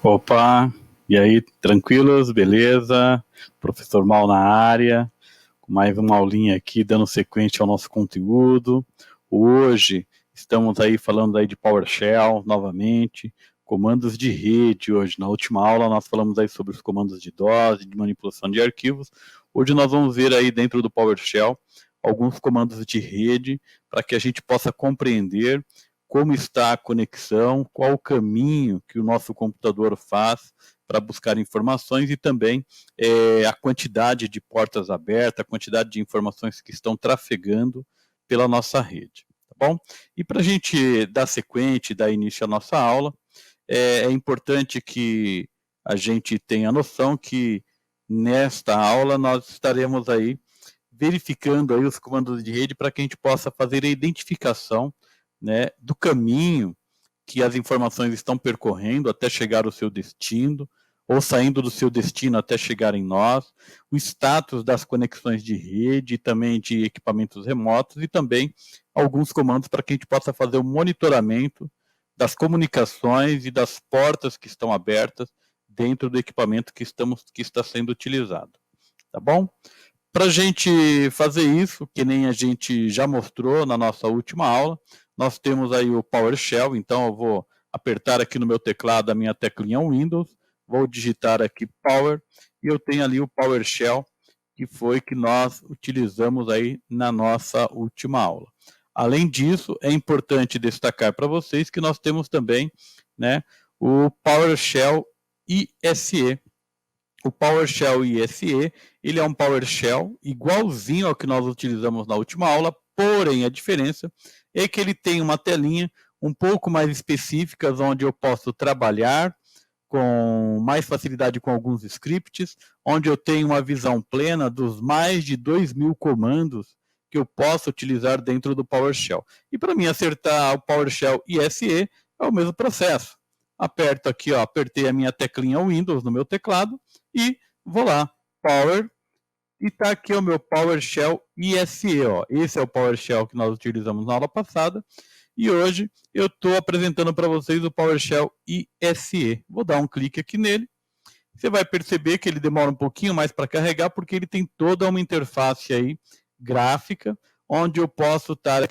Opa, e aí, tranquilos, beleza? Professor Mal na área, com mais uma aulinha aqui, dando sequência ao nosso conteúdo. Hoje, estamos aí falando aí de PowerShell, novamente, comandos de rede hoje. Na última aula, nós falamos aí sobre os comandos de DOS, de manipulação de arquivos. Hoje nós vamos ver aí dentro do PowerShell alguns comandos de rede, para que a gente possa compreender como está a conexão, qual o caminho que o nosso computador faz para buscar informações e também a quantidade de portas abertas, a quantidade de informações que estão trafegando pela nossa rede, tá bom? E para a gente dar sequência, dar início à nossa aula, é importante que a gente tenha noção que nesta aula nós estaremos aí verificando aí os comandos de rede para que a gente possa fazer a identificação, né, do caminho que as informações estão percorrendo até chegar ao seu destino, ou saindo do seu destino até chegar em nós, o status das conexões de rede, também de equipamentos remotos, e também alguns comandos para que a gente possa fazer o monitoramento das comunicações e das portas que estão abertas dentro do equipamento que está sendo utilizado. Tá bom? Para a gente fazer isso, que nem a gente já mostrou na nossa última aula, nós temos aí o PowerShell, então eu vou apertar aqui no meu teclado a minha teclinha Windows, vou digitar aqui Power, e eu tenho ali o PowerShell, que foi que nós utilizamos aí na nossa última aula. Além disso, é importante destacar para vocês que nós temos também, né, o PowerShell ISE. O PowerShell ISE, ele é um PowerShell igualzinho ao que nós utilizamos na última aula, porém a diferença é que ele tem uma telinha um pouco mais específica, onde eu posso trabalhar com mais facilidade com alguns scripts, onde eu tenho uma visão plena dos mais de 2.000 comandos que eu posso utilizar dentro do PowerShell. E para mim acertar o PowerShell ISE é o mesmo processo. Aperto aqui, ó, apertei a minha teclinha Windows no meu teclado e vou lá, Power, e está aqui o meu PowerShell ISE. Ó. Esse é o PowerShell que nós utilizamos na aula passada. E hoje eu estou apresentando para vocês o PowerShell ISE. Vou dar um clique aqui nele. Você vai perceber que ele demora um pouquinho mais para carregar, porque ele tem toda uma interface aí gráfica, onde eu posso estar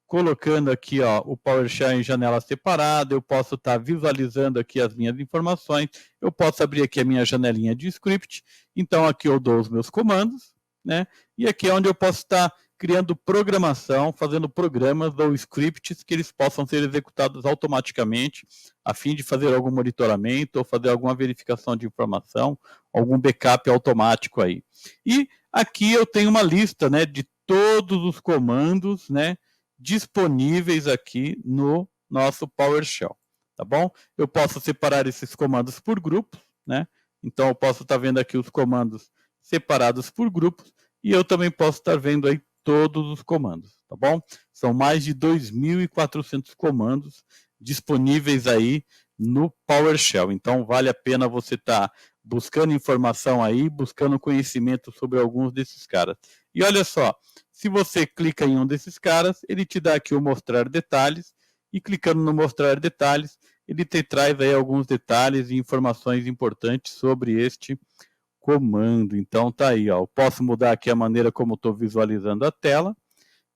colocando aqui, ó, o PowerShell em janela separada, eu posso estar visualizando aqui as minhas informações, eu posso abrir aqui a minha janelinha de script, então aqui eu dou os meus comandos, né? E aqui é onde eu posso estar criando programação, fazendo programas ou scripts que eles possam ser executados automaticamente, a fim de fazer algum monitoramento ou fazer alguma verificação de informação, algum backup automático aí. E aqui eu tenho uma lista, né, de todos os comandos, né, disponíveis aqui no nosso PowerShell, tá bom? Eu posso separar esses comandos por grupos, né? Então eu posso estar vendo aqui os comandos separados por grupos e eu também posso estar vendo aí todos os comandos, tá bom? São mais de 2.400 comandos disponíveis aí no PowerShell. Então vale a pena você estar buscando informação aí, buscando conhecimento sobre alguns desses caras. E olha só, se você clica em um desses caras, ele te dá aqui o mostrar detalhes, e clicando no mostrar detalhes, ele te traz aí alguns detalhes e informações importantes sobre este comando. Então tá aí, ó. Eu posso mudar aqui a maneira como estou visualizando a tela,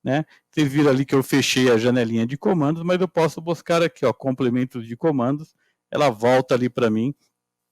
né? Vocês viram ali que eu fechei a janelinha de comandos, mas eu posso buscar aqui, ó, complementos de comandos. Ela volta ali para mim.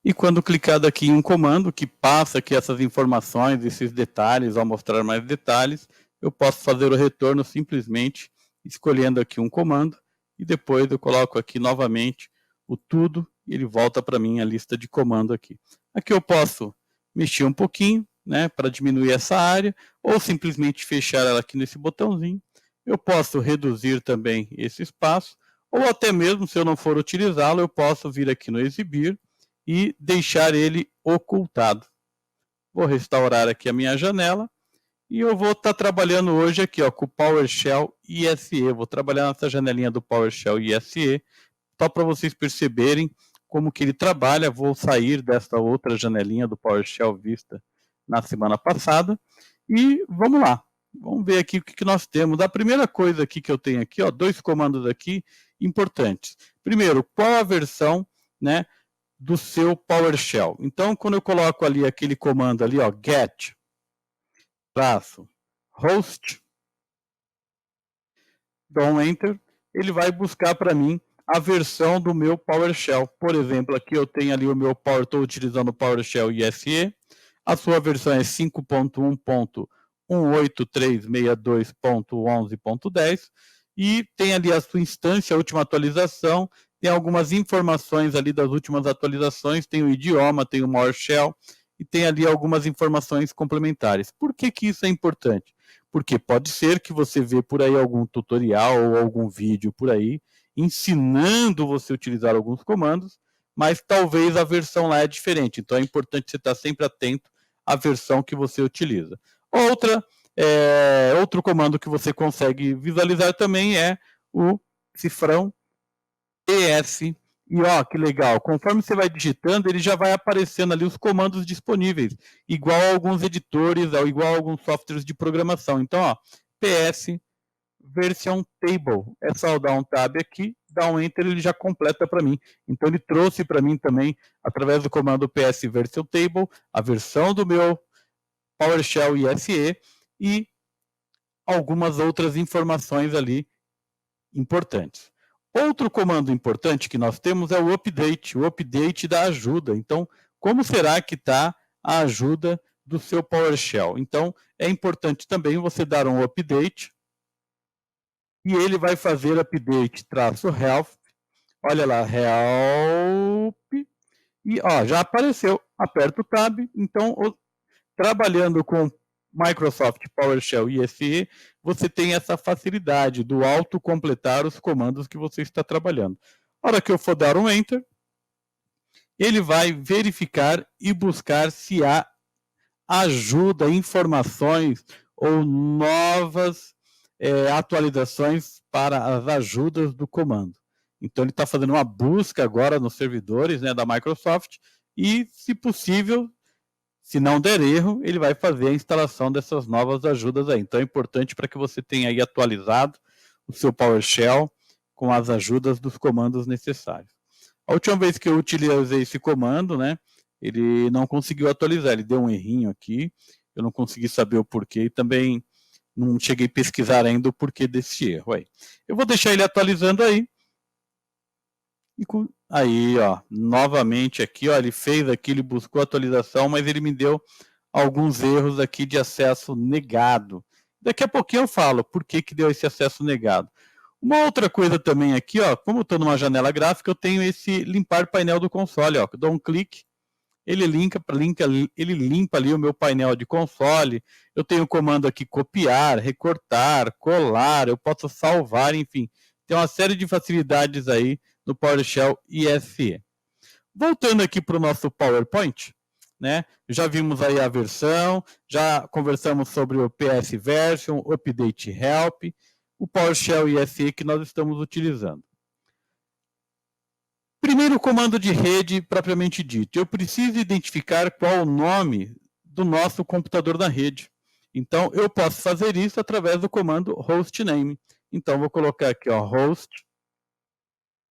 E quando clicado aqui em um comando que passa aqui essas informações, esses detalhes, ao mostrar mais detalhes, eu posso fazer o retorno simplesmente escolhendo aqui um comando e depois eu coloco aqui novamente o tudo e ele volta para mim a lista de comando aqui. Aqui eu posso mexer um pouquinho, né, para diminuir essa área, ou simplesmente fechar ela aqui nesse botãozinho. Eu posso reduzir também esse espaço, ou até mesmo, se eu não for utilizá-lo, eu posso vir aqui no exibir e deixar ele ocultado. Vou restaurar aqui a minha janela e eu vou estar trabalhando hoje aqui, ó, com o PowerShell ISE. Vou trabalhar nessa janelinha do PowerShell ISE, só para vocês perceberem como que ele trabalha. Vou sair dessa outra janelinha do PowerShell vista na semana passada e vamos lá. Vamos ver aqui o que nós temos. A primeira coisa aqui que eu tenho aqui, ó, dois comandos aqui importantes. Primeiro, qual a versão, né, do seu PowerShell. Então, quando eu coloco ali aquele comando ali, ó, get -host, dou um enter, ele vai buscar para mim a versão do meu PowerShell. Por exemplo, aqui eu tenho ali o meu estou utilizando o PowerShell ISE, a sua versão é 5.1.18362.11.10 e tem ali a sua instância, a última atualização, tem algumas informações ali das últimas atualizações, tem o idioma, tem o PowerShell e tem ali algumas informações complementares. Por que que isso é importante? Porque pode ser que você vê por aí algum tutorial ou algum vídeo por aí ensinando você a utilizar alguns comandos, mas talvez a versão lá é diferente. Então é importante você estar sempre atento à versão que você utiliza. Outro comando que você consegue visualizar também é o cifrão PS. E ó, que legal, conforme você vai digitando, ele já vai aparecendo ali os comandos disponíveis, igual a alguns editores, igual a alguns softwares de programação. Então, ó, PS version table. É só dar um tab aqui, dar um enter, ele já completa para mim. Então ele trouxe para mim também, através do comando PS version table, a versão do meu PowerShell ISE e algumas outras informações ali importantes. Outro comando importante que nós temos é o update da ajuda. Então, como será que está a ajuda do seu PowerShell? Então, é importante também você dar um update e ele vai fazer update -help. Olha lá, help. E ó, já apareceu. Aperta o tab. Então, trabalhando com Microsoft PowerShell ISE, você tem essa facilidade do autocompletar os comandos que você está trabalhando. Na hora que eu for dar um Enter, ele vai verificar e buscar se há ajuda, informações ou novas atualizações para as ajudas do comando. Então ele está fazendo uma busca agora nos servidores, né, da Microsoft e, se possível, se não der erro, ele vai fazer a instalação dessas novas ajudas aí. Então é importante para que você tenha aí atualizado o seu PowerShell com as ajudas dos comandos necessários. A última vez que eu utilizei esse comando, né, ele não conseguiu atualizar, ele deu um errinho aqui, eu não consegui saber o porquê e também não cheguei a pesquisar ainda o porquê desse erro aí. Eu vou deixar ele atualizando aí. Aí, ó, novamente aqui, ó, ele fez aqui, ele buscou a atualização, mas ele me deu alguns erros aqui de acesso negado. Daqui a pouquinho eu falo por que que deu esse acesso negado. Uma outra coisa também aqui, ó, como eu estou numa janela gráfica, eu tenho esse limpar painel do console, ó, eu dou um clique, ele ele limpa ali o meu painel de console, eu tenho o comando aqui copiar, recortar, colar, eu posso salvar, enfim, tem uma série de facilidades aí no PowerShell ISE. Voltando aqui para o nosso PowerPoint, né? Já vimos aí a versão, já conversamos sobre o PS Version, Update Help, o PowerShell ISE que nós estamos utilizando. Primeiro comando de rede propriamente dito, eu preciso identificar qual o nome do nosso computador na rede. Então, eu posso fazer isso através do comando hostname. Então, vou colocar aqui, ó,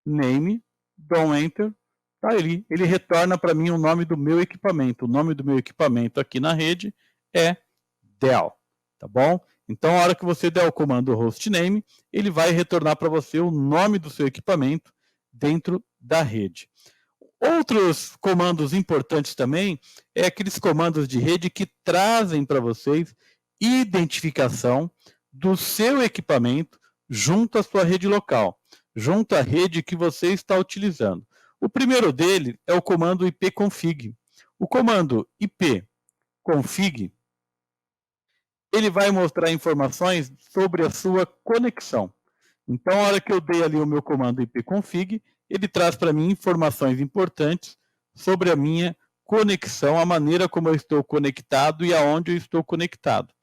hostname, dou um enter, tá ali, ele retorna para mim o nome do meu equipamento. O nome do meu equipamento aqui na rede é Dell, tá bom? Então, a hora que você der o comando hostname, ele vai retornar para você o nome do seu equipamento dentro da rede. Outros comandos importantes também é aqueles comandos de rede que trazem para vocês identificação do seu equipamento junto à sua rede local, junto à rede que você está utilizando. O primeiro dele é o comando ipconfig. O comando ipconfig, ele vai mostrar informações sobre a sua conexão. Então, a hora que eu dei ali o meu comando ipconfig, ele traz para mim informações importantes sobre a minha conexão, a maneira como eu estou conectado e aonde eu estou conectado.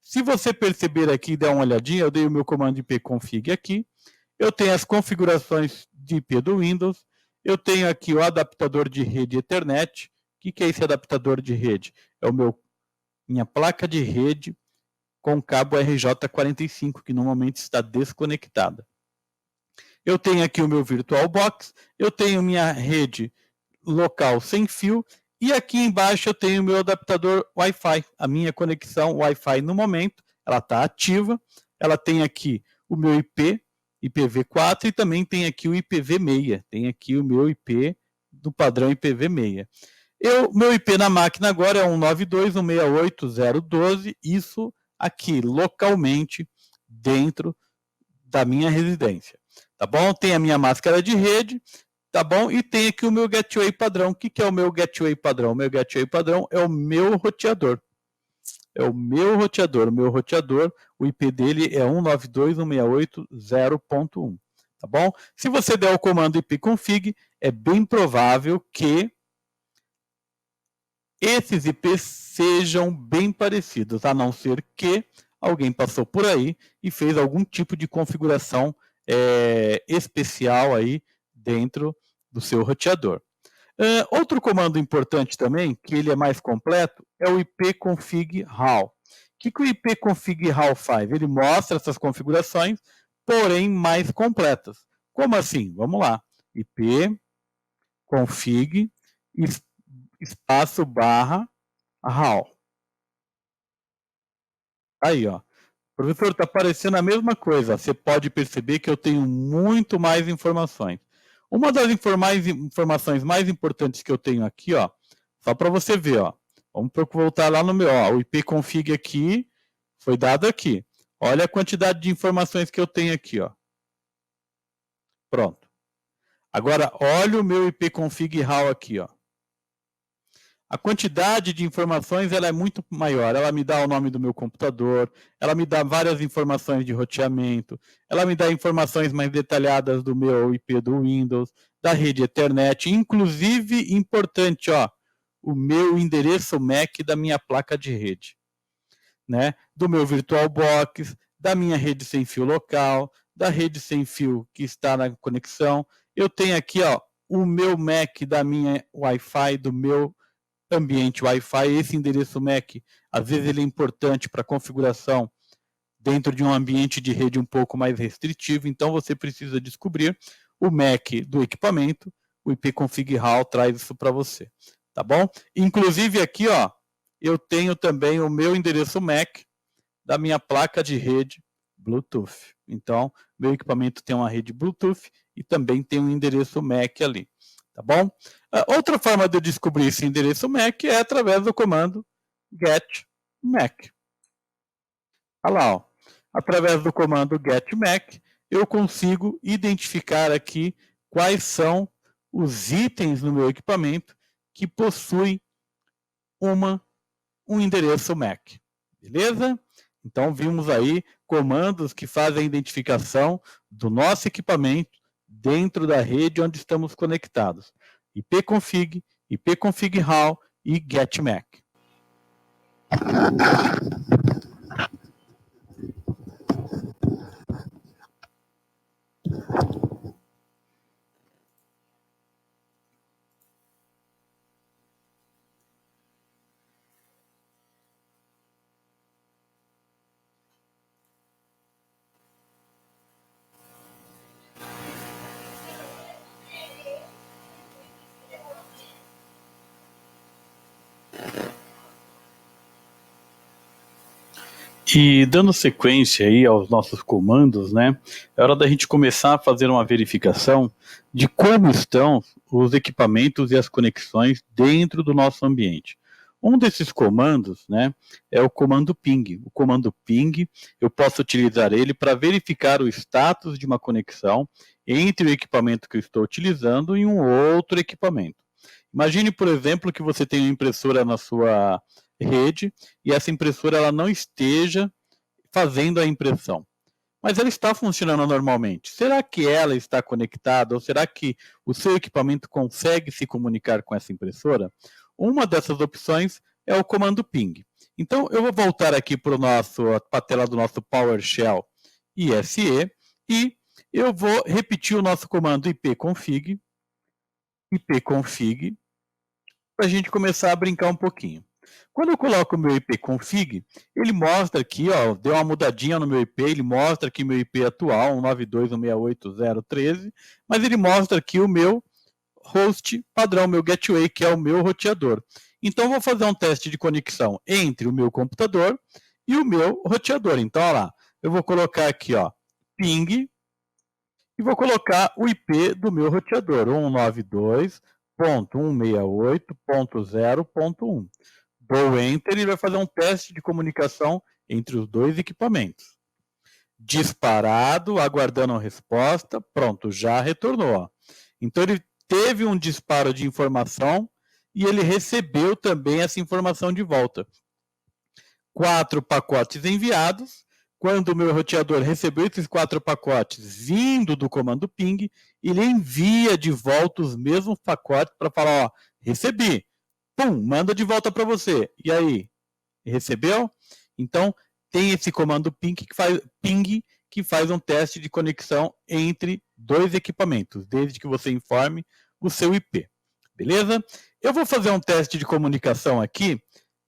Se você perceber aqui e der uma olhadinha, eu dei o meu comando ipconfig aqui, eu tenho as configurações de IP do Windows, eu tenho aqui o adaptador de rede Ethernet. O que é esse adaptador de rede? É minha placa de rede com cabo RJ45, que normalmente está desconectada. Eu tenho aqui o meu VirtualBox, eu tenho minha rede local sem fio, e aqui embaixo eu tenho o meu adaptador Wi-Fi, a minha conexão Wi-Fi no momento, ela está ativa, ela tem aqui o meu IP, IPv4, e também tem aqui o IPv6, tem aqui o meu IP do padrão IPv6. Meu IP na máquina agora é 192.168.012, isso aqui localmente dentro da minha residência, tá bom? Tem a minha máscara de rede, tá bom? E tem aqui o meu gateway padrão. O que é o meu gateway padrão? O meu gateway padrão é o meu roteador. É o meu roteador. O meu roteador, o IP dele é 192.168.0.1, tá bom? Se você der o comando ipconfig, é bem provável que esses IPs sejam bem parecidos, a não ser que alguém passou por aí e fez algum tipo de configuração especial aí dentro do seu roteador. Outro comando importante também, que ele é mais completo, é o ipconfig how. O que o ipconfig how faz? Ele mostra essas configurações, porém mais completas. Como assim? Vamos lá. ipconfig espaço barra how. Aí, ó. Professor, está aparecendo a mesma coisa. Você pode perceber que eu tenho muito mais informações. Uma das informações mais importantes que eu tenho aqui, ó, só para você ver, ó. Vamos voltar lá no meu, ó, o ipconfig aqui foi dado aqui. Olha a quantidade de informações que eu tenho aqui, ó. Pronto. Agora, olha o meu ipconfig how aqui, ó. A quantidade de informações ela é muito maior. Ela me dá o nome do meu computador, ela me dá várias informações de roteamento, ela me dá informações mais detalhadas do meu IP do Windows, da rede Ethernet, inclusive, importante, ó, o meu endereço MAC da minha placa de rede, né? Do meu VirtualBox, da minha rede sem fio local, da rede sem fio que está na conexão. Eu tenho aqui, ó, o meu MAC da minha Wi-Fi, do meu ambiente Wi-Fi. Esse endereço MAC, às vezes ele é importante para configuração dentro de um ambiente de rede um pouco mais restritivo, então você precisa descobrir o MAC do equipamento, o ipconfig how traz isso para você, tá bom? Inclusive aqui, ó, eu tenho também o meu endereço MAC da minha placa de rede Bluetooth. Então, meu equipamento tem uma rede Bluetooth e também tem um endereço MAC ali. Tá bom? Outra forma de eu descobrir esse endereço MAC é através do comando get MAC. Olha lá, ó. Através do comando get MAC, eu consigo identificar aqui quais são os itens no meu equipamento que possuem um endereço MAC. Beleza? Então, vimos aí comandos que fazem a identificação do nosso equipamento dentro da rede onde estamos conectados. ipconfig, ipconfig how e getMAC. E dando sequência aí aos nossos comandos, né, é hora da gente começar a fazer uma verificação de como estão os equipamentos e as conexões dentro do nosso ambiente. Um desses comandos, né, é o comando ping. O comando ping, eu posso utilizar ele para verificar o status de uma conexão entre o equipamento que eu estou utilizando e um outro equipamento. Imagine, por exemplo, que você tem uma impressora na sua rede e essa impressora ela não esteja fazendo a impressão, mas ela está funcionando normalmente. Será que ela está conectada ou será que o seu equipamento consegue se comunicar com essa impressora? Uma dessas opções é o comando ping. Então eu vou voltar aqui para a tela do nosso PowerShell ISE e eu vou repetir o nosso comando ipconfig para a gente começar a brincar um pouquinho. Quando eu coloco o meu ipconfig, ele mostra aqui, ó, deu uma mudadinha no meu IP, ele mostra aqui meu IP atual, 192.168.0.13, mas ele mostra aqui o meu host padrão, meu gateway, que é o meu roteador. Então, eu vou fazer um teste de conexão entre o meu computador e o meu roteador. Então, olha lá, eu vou colocar aqui, ó, ping, e vou colocar o IP do meu roteador, 192.168.0.1. Dou Enter e vai fazer um teste de comunicação entre os dois equipamentos. Disparado, aguardando a resposta, pronto, já retornou. Então ele teve um disparo de informação e ele recebeu também essa informação de volta. 4 pacotes enviados. Quando o meu roteador recebeu esses 4 pacotes vindo do comando ping, ele envia de volta os mesmos pacotes para falar, ó, recebi. Pum, manda de volta para você. E aí, recebeu? Então, tem esse comando ping que faz um teste de conexão entre dois equipamentos, desde que você informe o seu IP. Beleza? Eu vou fazer um teste de comunicação aqui,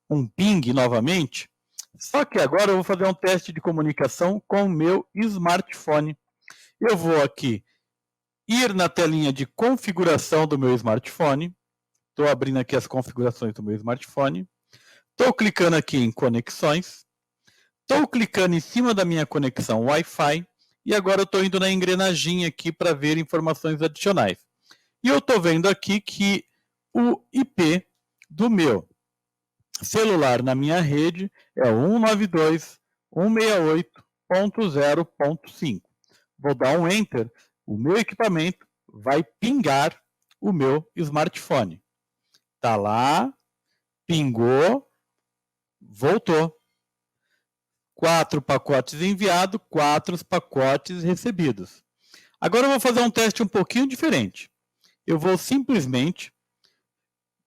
um ping novamente, só que agora eu vou fazer um teste de comunicação com o meu smartphone. Eu vou aqui ir na telinha de configuração do meu smartphone. Estou abrindo aqui as configurações do meu smartphone. Estou clicando aqui em conexões. Estou clicando em cima da minha conexão Wi-Fi. E agora eu estou indo na engrenagem aqui para ver informações adicionais. E eu estou vendo aqui que o IP do meu celular na minha rede é 192.168.0.5. Vou dar um Enter. O meu equipamento vai pingar o meu smartphone. Tá lá, pingou, voltou. 4 pacotes enviados, 4 pacotes recebidos. Agora eu vou fazer um teste um pouquinho diferente. Eu vou simplesmente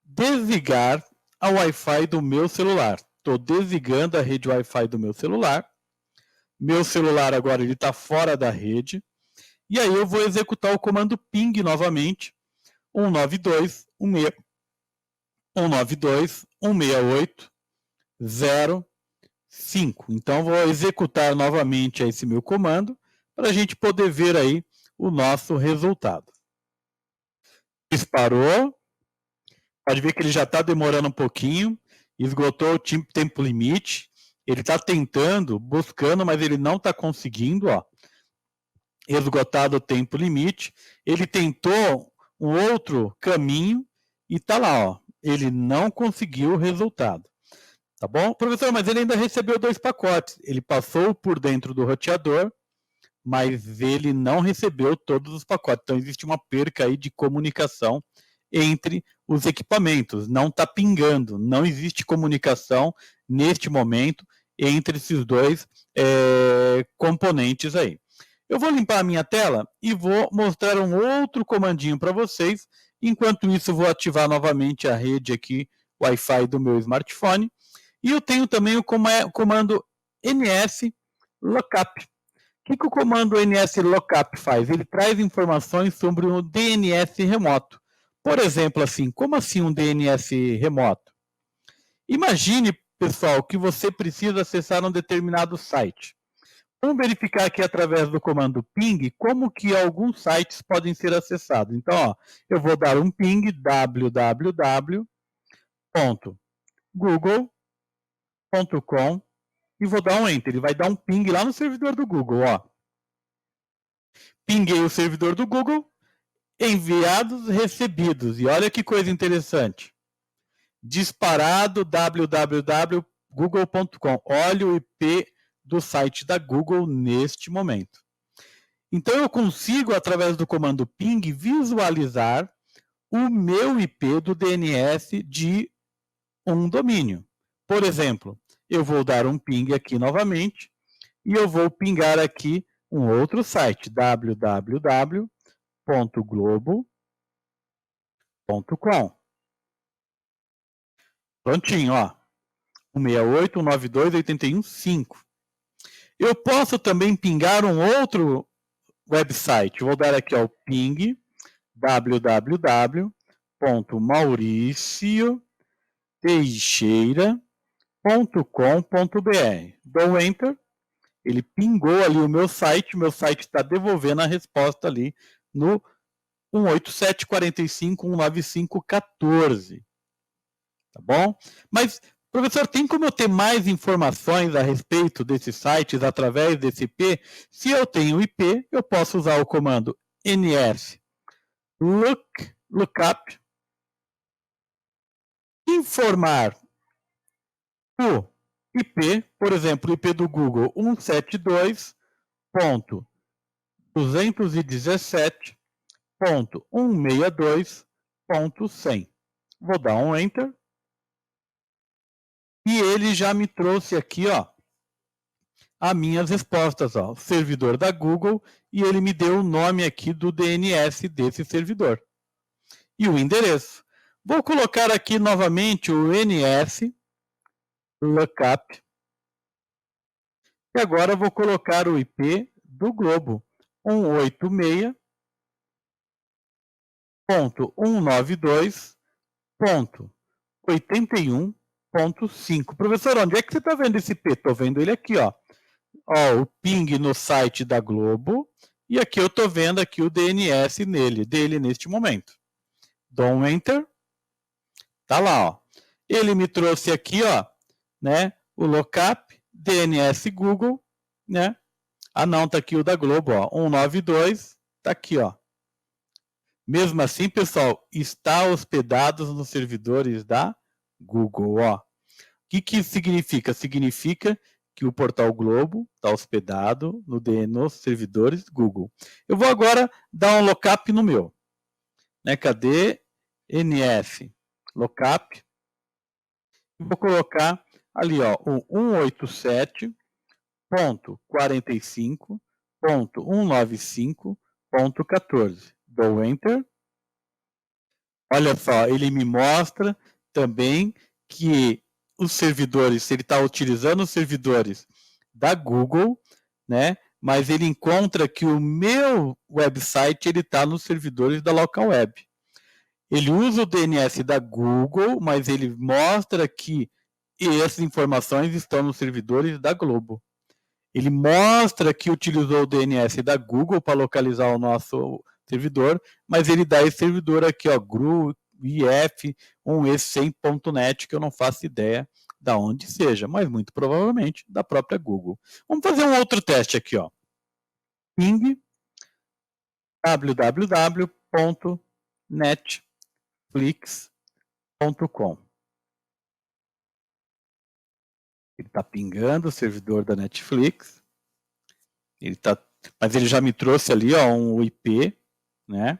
desligar a Wi-Fi do meu celular. Estou desligando a rede Wi-Fi do meu celular. Meu celular agora está fora da rede. E aí eu vou executar o comando ping novamente. 192.168.0.5. Então vou executar novamente esse meu comando para a gente poder ver aí o nosso resultado. Disparou. Pode ver que ele já está demorando um pouquinho, esgotou o tempo limite, ele está tentando, buscando, mas ele não está conseguindo, ó, esgotado o tempo limite. Ele tentou um outro caminho e está lá, ó, ele não conseguiu o resultado. Tá bom? Professor, mas ele ainda recebeu 2 pacotes. Ele passou por dentro do roteador, mas ele não recebeu todos os pacotes. Então existe uma perca aí de comunicação entre os equipamentos, não está pingando, não existe comunicação neste momento entre esses dois componentes aí. Eu vou limpar a minha tela e vou mostrar um outro comandinho para vocês. Enquanto isso, vou ativar novamente a rede aqui, Wi-Fi do meu smartphone. E eu tenho também o comando ns lookup. O que o comando ns lookup faz? Ele traz informações sobre o DNS remoto. Por exemplo, assim, como assim um DNS remoto? Imagine, pessoal, que você precisa acessar um determinado site. Vamos verificar aqui através do comando ping como que alguns sites podem ser acessados. Então, ó, eu vou dar um ping www.google.com e vou dar um enter. Ele vai dar um ping lá no servidor do Google, ó. Pinguei o servidor do Google, enviados, recebidos. E olha que coisa interessante. Disparado www.google.com. Olha o IP do site da Google neste momento. Então eu consigo, através do comando ping, visualizar o meu IP do DNS de um domínio. Por exemplo, eu vou dar um ping aqui novamente e eu vou pingar aqui um outro site, www.globo.com. Prontinho, ó. 168.192.81.5. Eu posso também pingar um outro website. Vou dar aqui o ping www.mauricioteixeira.com.br. Dou Enter. Ele pingou ali o meu site está devolvendo a resposta ali no 187.45.195.14. Tá bom? Mas, professor, tem como eu ter mais informações a respeito desses sites através desse IP? Se eu tenho IP, eu posso usar o comando ns lookup, informar o IP, por exemplo, o IP do Google 172.217.162.100. Vou dar um Enter. E ele já me trouxe aqui, ó, as minhas respostas, ó, servidor da Google, e ele me deu o nome aqui do DNS desse servidor. E o endereço. Vou colocar aqui novamente o NS lookup. E agora vou colocar o IP do Globo, 186.192.81.5. Professor, onde é que você está vendo esse IP? Estou vendo ele aqui, ó. Ó, o ping no site da Globo, e aqui eu estou vendo aqui o DNS dele neste momento. Dou um Enter. Tá lá, ó. Ele me trouxe aqui, ó, né, o lookup, DNS Google, né? Ah, não, tá aqui o da Globo, ó, 192, tá aqui, ó. Mesmo assim, pessoal, está hospedado nos servidores da Google, ó. O que significa? Significa que o portal Globo está hospedado nos servidores Google. Eu vou agora dar um lookup no meu. Né? Cadê? NS lookup. Vou colocar ali, ó, o 187.45.195.14. Dou Enter. Olha só, ele me mostra também que os servidores, ele está utilizando os servidores da Google, né? Mas ele encontra que o meu website ele está nos servidores da local web. Ele usa o DNS da Google, mas ele mostra que essas informações estão nos servidores da Globo. Ele mostra que utilizou o DNS da Google para localizar o nosso servidor, mas ele dá esse servidor aqui, ó, GRU, IF, 1E100.net, que eu não faço ideia da onde seja, mas muito provavelmente da própria Google. Vamos fazer um outro teste aqui, ó. Ping www.netflix.com. Ele está pingando o servidor da Netflix. Mas ele já me trouxe ali, ó, um IP, né?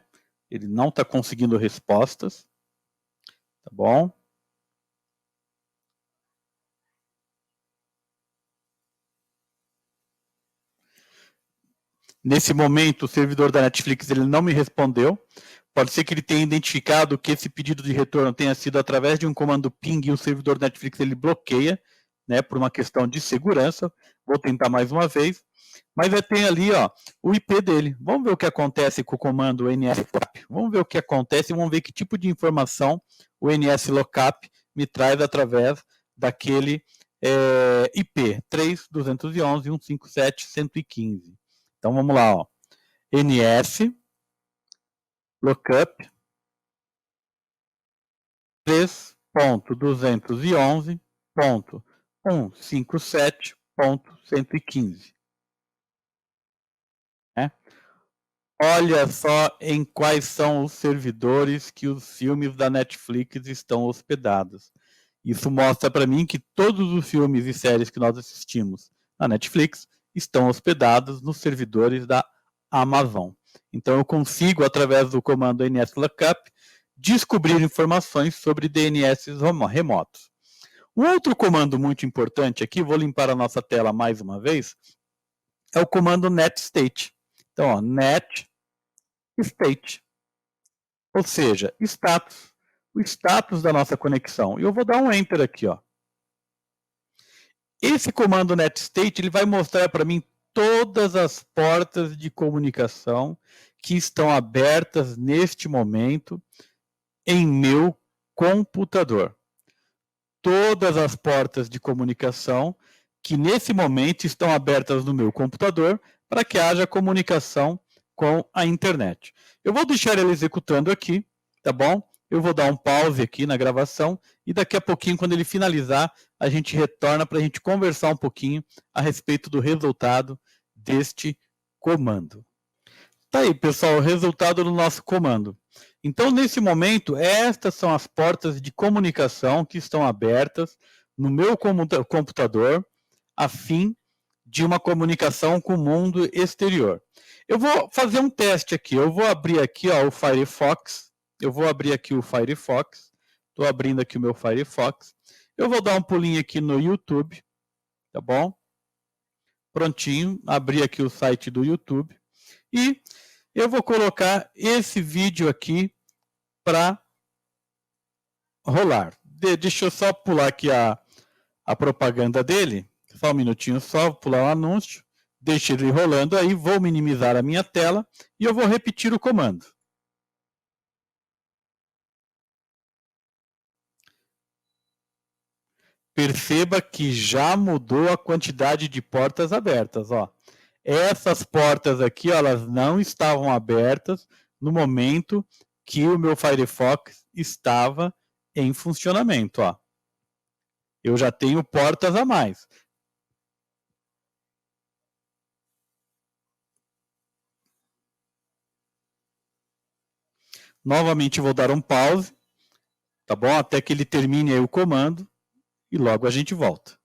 Ele não está conseguindo respostas. Tá bom? Nesse momento, o servidor da Netflix ele não me respondeu. Pode ser que ele tenha identificado que esse pedido de retorno tenha sido através de um comando ping e o servidor da Netflix ele bloqueia, né, por uma questão de segurança. Vou tentar mais uma vez. Mas tem ali, ó, o IP dele. Vamos ver o que acontece com o comando nslookup. Vamos ver o que acontece e vamos ver que tipo de informação o nslookup me traz através daquele IP 3.211.157.115. Então vamos lá, ó. NS lookup 3.211.157.115. Olha só em quais são os servidores que os filmes da Netflix estão hospedados. Isso mostra para mim que todos os filmes e séries que nós assistimos na Netflix estão hospedados nos servidores da Amazon. Então eu consigo, através do comando nslookup, descobrir informações sobre DNS remotos. Um outro comando muito importante aqui, vou limpar a nossa tela mais uma vez, é o comando netstate. Então, ó, netstate, ou seja, status, o status da nossa conexão. E eu vou dar um Enter aqui, ó. Esse comando netstate ele vai mostrar para mim todas as portas de comunicação que estão abertas neste momento em meu computador. Todas as portas de comunicação que nesse momento estão abertas no meu computador para que haja comunicação com a internet. Eu vou deixar ele executando aqui, tá bom? Eu vou dar um pause aqui na gravação e daqui a pouquinho, quando ele finalizar, a gente retorna para a gente conversar um pouquinho a respeito do resultado deste comando. Tá aí, pessoal, o resultado do nosso comando. Então, nesse momento, estas são as portas de comunicação que estão abertas no meu computador a fim de uma comunicação com o mundo exterior. Eu vou fazer um teste aqui. Eu vou abrir aqui ó, o Firefox. Eu vou abrir aqui o Firefox. Estou abrindo aqui o meu Firefox. Eu vou dar um pulinho aqui no YouTube. Tá bom? Prontinho. Abri aqui o site do YouTube. E eu vou colocar esse vídeo aqui para rolar. Deixa eu só pular aqui a propaganda dele. Só um minutinho só, vou pular o anúncio. Deixa ele rolando aí, vou minimizar a minha tela e eu vou repetir o comando. Perceba que já mudou a quantidade de portas abertas, ó. Essas portas aqui, ó, elas não estavam abertas no momento que o meu Firefox estava em funcionamento, ó. Eu já tenho portas a mais. Novamente vou dar um pause, tá bom? Até que ele termine aí o comando e logo a gente volta.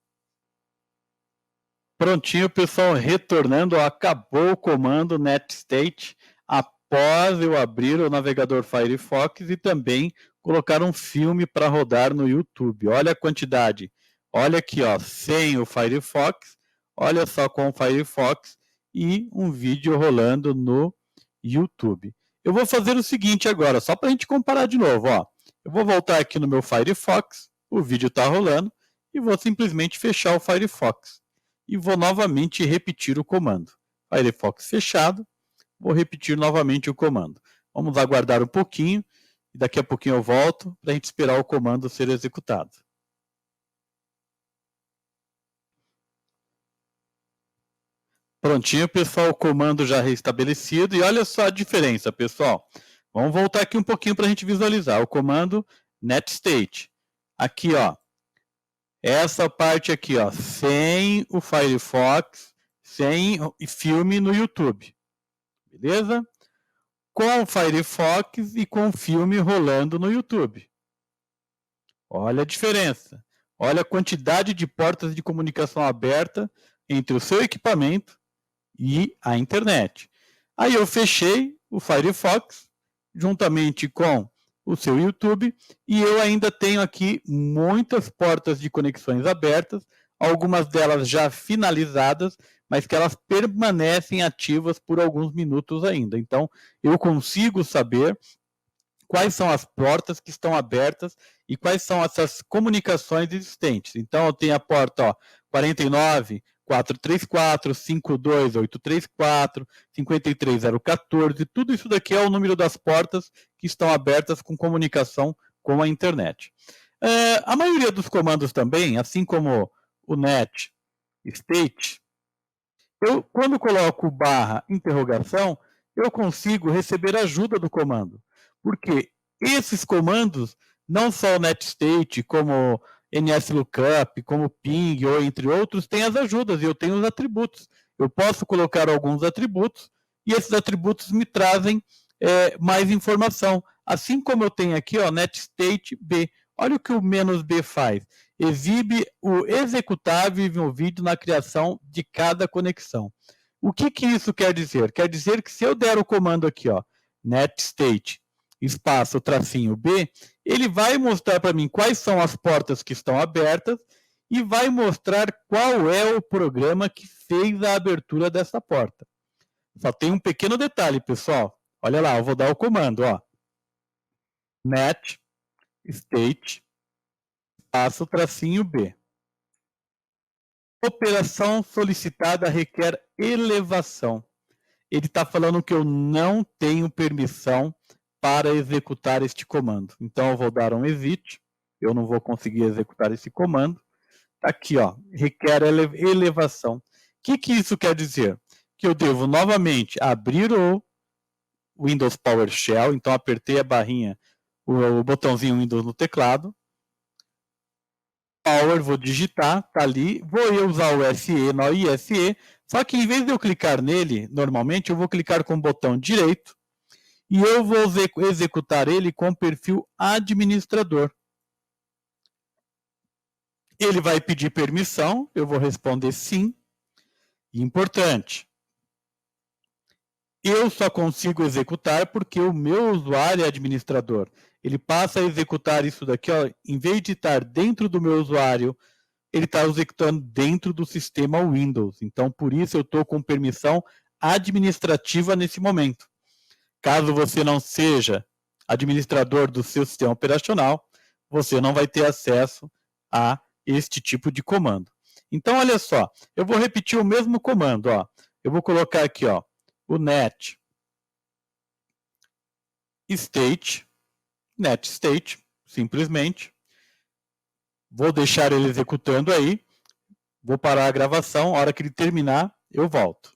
Prontinho, pessoal, retornando, ó, acabou o comando netstate após eu abrir o navegador Firefox e também colocar um filme para rodar no YouTube. Olha a quantidade. Olha aqui, ó, sem o Firefox, olha só com o Firefox e um vídeo rolando no YouTube. Eu vou fazer o seguinte agora, só para a gente comparar de novo, ó. Eu vou voltar aqui no meu Firefox, o vídeo está rolando, e vou simplesmente fechar o Firefox. E vou novamente repetir o comando. Firefox fechado, vou repetir novamente o comando. Vamos aguardar um pouquinho, e daqui a pouquinho eu volto, para a gente esperar o comando ser executado. Prontinho, pessoal, o comando já restabelecido. E olha só a diferença, pessoal. Vamos voltar aqui um pouquinho para a gente visualizar. O comando netstate. Aqui, ó. Essa parte aqui, ó. Sem o Firefox, sem filme no YouTube. Beleza? Com o Firefox e com o filme rolando no YouTube. Olha a diferença. Olha a quantidade de portas de comunicação aberta entre o seu equipamento e a internet. Aí eu fechei o Firefox juntamente com o seu YouTube e eu ainda tenho aqui muitas portas de conexões abertas, algumas delas já finalizadas, mas que elas permanecem ativas por alguns minutos ainda. Então, eu consigo saber quais são as portas que estão abertas e quais são essas comunicações existentes. Então, eu tenho a porta ó, 49, 434, 52834, 53014, tudo isso daqui é o número das portas que estão abertas com comunicação com a internet. A maioria dos comandos também, assim como o net state, eu, quando coloco barra interrogação, eu consigo receber ajuda do comando. Porque esses comandos, não só o netstate, como nslookup, como ping, ou entre outros, tem as ajudas e eu tenho os atributos. Eu posso colocar alguns atributos e esses atributos me trazem mais informação. Assim como eu tenho aqui, ó, netstate B. Olha o que o "-b faz. Exibe o executável envolvido na criação de cada conexão. O que isso quer dizer? Quer dizer que se eu der o comando aqui, ó, netstate, espaço, tracinho B, ele vai mostrar para mim quais são as portas que estão abertas e vai mostrar qual é o programa que fez a abertura dessa porta. Só tem um pequeno detalhe, pessoal. Olha lá, eu vou dar o comando, ó. Netstate, espaço, tracinho B. Operação solicitada requer elevação. Ele está falando que eu não tenho permissão para executar este comando. Então, eu vou dar um exit. Eu não vou conseguir executar esse comando. Está aqui, ó, requer elevação. O que isso quer dizer? Que eu devo novamente abrir o Windows PowerShell, então apertei a barrinha, o botãozinho Windows no teclado. Power, vou digitar, tá ali, vou usar o SE no ISE, só que em vez de eu clicar nele, normalmente eu vou clicar com o botão direito e eu vou executar ele com o perfil administrador. Ele vai pedir permissão, eu vou responder sim. Importante, eu só consigo executar porque o meu usuário é administrador. Ele passa a executar isso daqui, ó, em vez de estar dentro do meu usuário, ele está executando dentro do sistema Windows. Então, por isso eu estou com permissão administrativa nesse momento. Caso você não seja administrador do seu sistema operacional, você não vai ter acesso a este tipo de comando. Então, olha só, eu vou repetir o mesmo comando. Ó. Eu vou colocar aqui ó, o net state, simplesmente. Vou deixar ele executando aí. Vou parar a gravação. A hora que ele terminar, eu volto.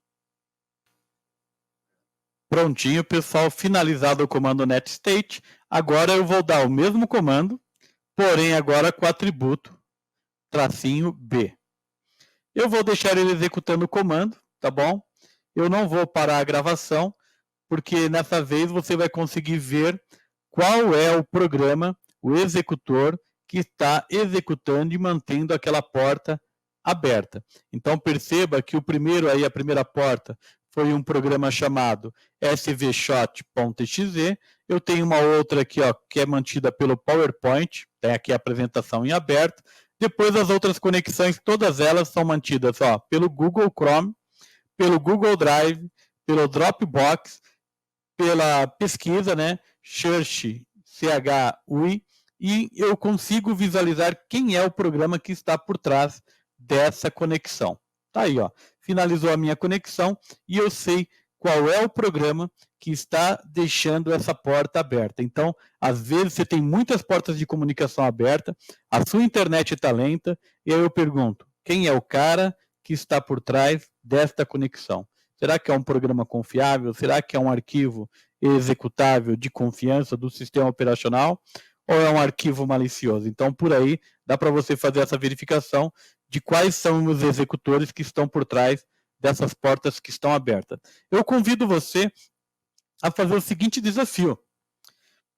Prontinho, pessoal. Finalizado o comando netstate. Agora eu vou dar o mesmo comando, porém agora com o atributo -B. Eu vou deixar ele executando o comando, tá bom? Eu não vou parar a gravação, porque nessa vez você vai conseguir ver qual é o programa, o executor, que está executando e mantendo aquela porta aberta. Então perceba que o primeiro aí, a primeira porta, foi um programa chamado svshot.exe. Eu tenho uma outra aqui, ó, que é mantida pelo PowerPoint, tem aqui a apresentação em aberto. Depois as outras conexões, todas elas são mantidas ó, pelo Google Chrome, pelo Google Drive, pelo Dropbox, pela pesquisa, né, Search, CHUI, e eu consigo visualizar quem é o programa que está por trás dessa conexão. Tá aí, ó, finalizou a minha conexão e eu sei qual é o programa que está deixando essa porta aberta. Então, às vezes você tem muitas portas de comunicação aberta, a sua internet está lenta, e aí eu pergunto, quem é o cara que está por trás desta conexão? Será que é um programa confiável? Será que é um arquivo executável de confiança do sistema operacional? Ou é um arquivo malicioso? Então, por aí, dá para você fazer essa verificação de quais são os executores que estão por trás dessas portas que estão abertas. Eu convido você a fazer o seguinte desafio.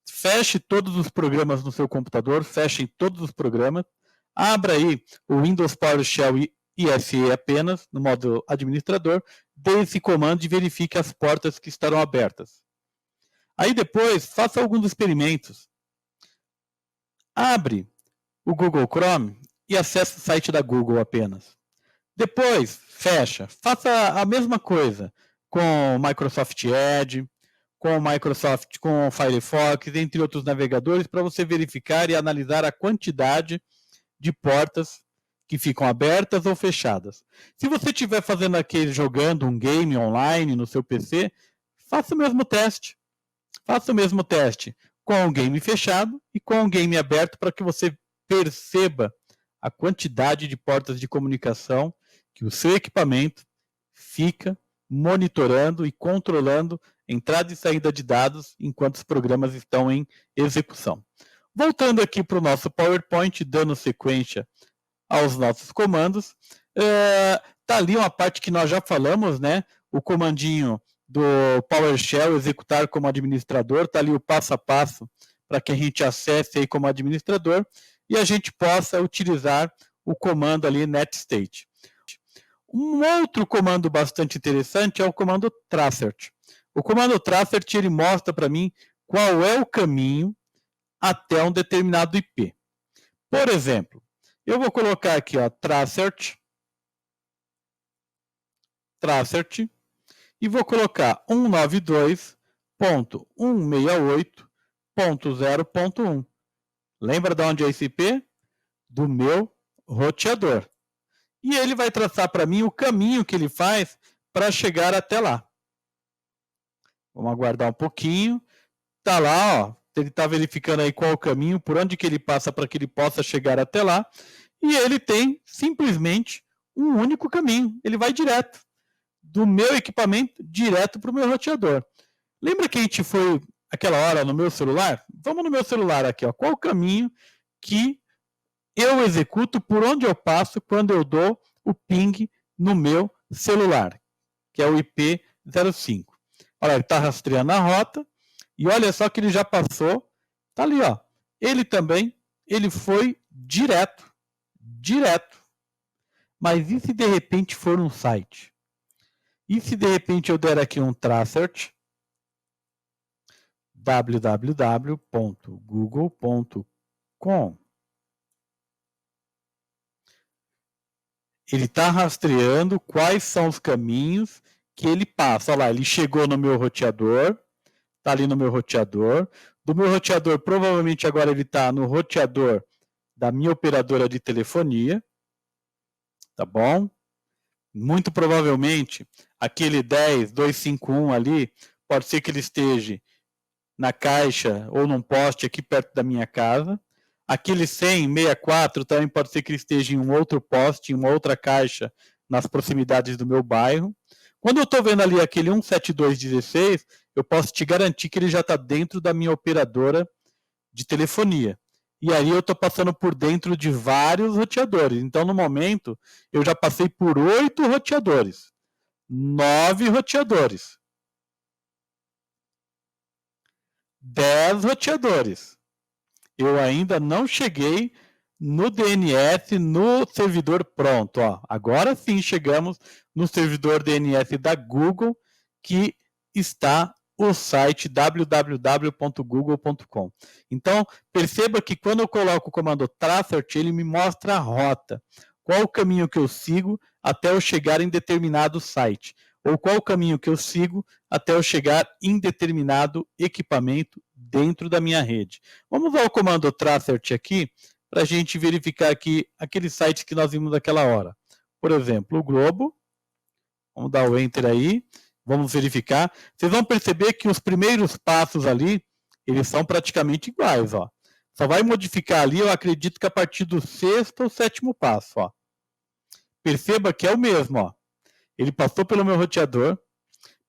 Feche todos os programas no seu computador, fechem todos os programas, abra aí o Windows PowerShell ISE apenas, no modo administrador, dê esse comando e verifique as portas que estarão abertas. Aí depois, faça alguns experimentos. Abre o Google Chrome e acesse o site da Google apenas. Depois, fecha. Faça a mesma coisa com o Microsoft Edge, com o Firefox, entre outros navegadores, para você verificar e analisar a quantidade de portas que ficam abertas ou fechadas. Se você estiver fazendo aqui, jogando um game online no seu PC, faça o mesmo teste. Faça o mesmo teste com o game fechado e com o game aberto para que você perceba a quantidade de portas de comunicação que o seu equipamento fica monitorando e controlando entrada e saída de dados enquanto os programas estão em execução. Voltando aqui para o nosso PowerPoint, dando sequência aos nossos comandos, tá ali uma parte que nós já falamos, né? O comandinho do PowerShell, executar como administrador, tá ali o passo a passo para que a gente acesse aí como administrador e a gente possa utilizar o comando ali netstate. Um outro comando bastante interessante é o comando tracert. O comando tracert ele mostra para mim qual é o caminho até um determinado IP. Por exemplo, eu vou colocar aqui ó, tracert e vou colocar 192.168.0.1. Lembra de onde é esse IP? Do meu roteador. E ele vai traçar para mim o caminho que ele faz para chegar até lá. Vamos aguardar um pouquinho. Está lá, ó, ele está verificando aí qual o caminho, por onde que ele passa para que ele possa chegar até lá. E ele tem simplesmente um único caminho. Ele vai direto do meu equipamento direto para o meu roteador. Lembra que a gente foi aquela hora no meu celular? Vamos no meu celular aqui, ó. Qual o caminho que eu executo, por onde eu passo quando eu dou o ping no meu celular, que é o IP05. Olha, ele está rastreando a rota e olha só que ele já passou, tá ali, ó. Ele também, ele foi direto. Mas e se de repente for um site? E se de repente eu der aqui um Tracert, www.google.com. Ele está rastreando quais são os caminhos que ele passa. Olha lá, ele chegou no meu roteador, está ali no meu roteador. Do meu roteador, provavelmente agora ele está no roteador da minha operadora de telefonia, tá bom? Muito provavelmente aquele 10251 ali, pode ser que ele esteja na caixa ou num poste aqui perto da minha casa. Aquele 10064 também pode ser que ele esteja em um outro poste, em uma outra caixa, nas proximidades do meu bairro. Quando eu estou vendo ali aquele 17216, eu posso te garantir que ele já está dentro da minha operadora de telefonia. E aí eu estou passando por dentro de vários roteadores. Então, no momento, eu já passei por 8 roteadores, 9 roteadores, 10 roteadores. Eu ainda não cheguei no DNS, no servidor pronto. Ó. Agora sim chegamos no servidor DNS da Google, que está o site www.google.com. Então, perceba que quando eu coloco o comando Tracert, ele me mostra a rota. Qual o caminho que eu sigo até eu chegar em determinado site. Ou qual o caminho que eu sigo até eu chegar em determinado equipamento dentro da minha rede. Vamos usar o comando Tracert aqui para a gente verificar aqui aquele site que nós vimos naquela hora. Por exemplo, o Globo. Vamos dar o Enter aí. Vamos verificar. Vocês vão perceber que os primeiros passos ali, eles são praticamente iguais. Ó. Só vai modificar ali, eu acredito que a partir do 6º ou 7º passo. Ó. Perceba que é o mesmo. Ó. Ele passou pelo meu roteador,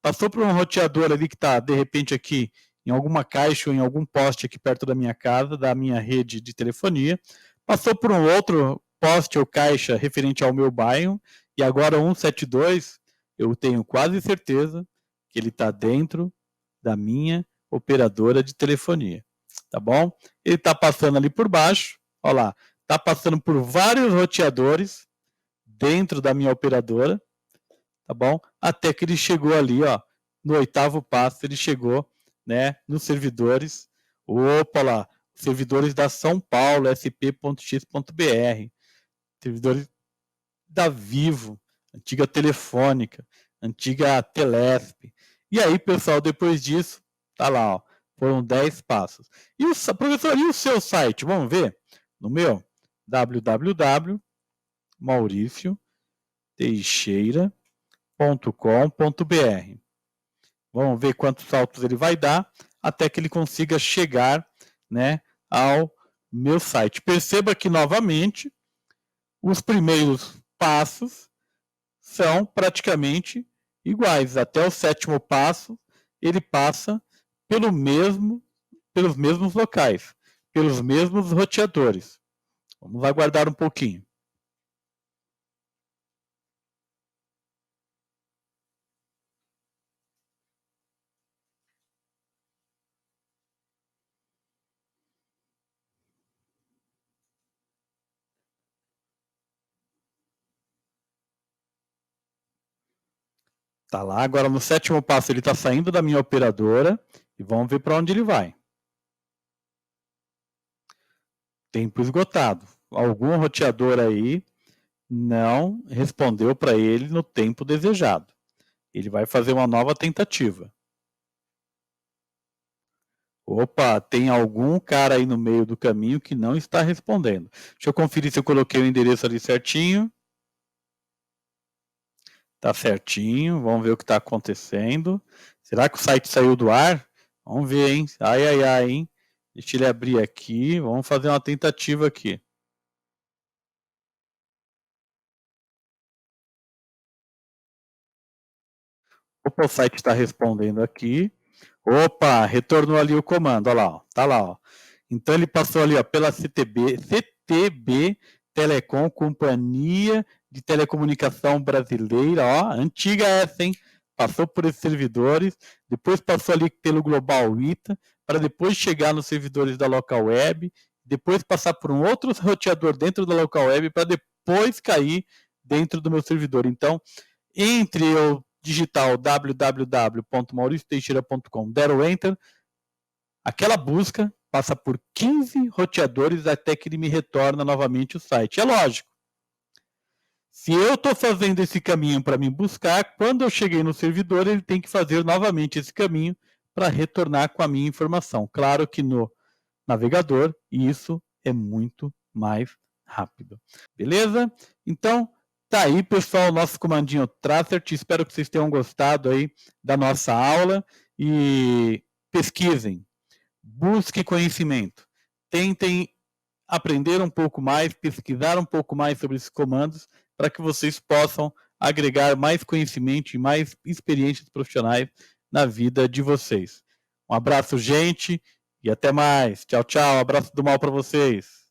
passou por um roteador ali que está, de repente, aqui em alguma caixa ou em algum poste aqui perto da minha casa, da minha rede de telefonia, passou por um outro poste ou caixa referente ao meu bairro, e agora 172, eu tenho quase certeza que ele está dentro da minha operadora de telefonia, tá bom? Ele está passando ali por baixo, olha lá, está passando por vários roteadores dentro da minha operadora, tá bom? Até que ele chegou ali, ó, no 8º passo, ele chegou, né, nos servidores, opa lá, servidores da São Paulo, sp.x.br, servidores da Vivo, antiga Telefônica, antiga Telesp. E aí, pessoal, depois disso, tá lá, ó, foram 10 passos. E o professor, e o seu site? Vamos ver? No meu, www.mauricioteixeira.com.br. Vamos ver quantos saltos ele vai dar até que ele consiga chegar, né, ao meu site. Perceba que, novamente, os primeiros passos são praticamente iguais. Até o 7º passo, ele passa pelos mesmos locais, pelos mesmos roteadores. Vamos aguardar um pouquinho. Tá lá, agora no 7º passo ele está saindo da minha operadora e vamos ver para onde ele vai. Tempo esgotado. Algum roteador aí não respondeu para ele no tempo desejado. Ele vai fazer uma nova tentativa. Opa, tem algum cara aí no meio do caminho que não está respondendo. Deixa eu conferir se eu coloquei o endereço ali certinho. Tá certinho, vamos ver o que está acontecendo. Será que o site saiu do ar? Vamos ver, hein? Ai, ai, ai, hein? Deixa ele abrir aqui, vamos fazer uma tentativa aqui. Opa, o site está respondendo aqui. Opa, retornou ali o comando, olha lá, ó, tá lá, ó. Então ele passou ali, ó, pela CTB Telecom, Companhia de Telecomunicação Brasileira, ó, antiga essa, hein? Passou por esses servidores, depois passou ali pelo Global ITA, para depois chegar nos servidores da Local Web, depois passar por um outro roteador dentro da Local Web, para depois cair dentro do meu servidor. Então, entre eu digitar o www.mauricioteixeira.com, der o enter, aquela busca passa por 15 roteadores até que ele me retorna novamente o site. É lógico. Se eu estou fazendo esse caminho para me buscar, quando eu cheguei no servidor, ele tem que fazer novamente esse caminho para retornar com a minha informação. Claro que no navegador, isso é muito mais rápido. Beleza? Então, tá aí, pessoal, nosso comandinho Tracert. Espero que vocês tenham gostado aí da nossa aula e pesquisem, busquem conhecimento, tentem aprender um pouco mais, pesquisar um pouco mais sobre esses comandos para que vocês possam agregar mais conhecimento e mais experiências profissionais na vida de vocês. Um abraço, gente, e até mais. Tchau, tchau. Um abraço do mal para vocês.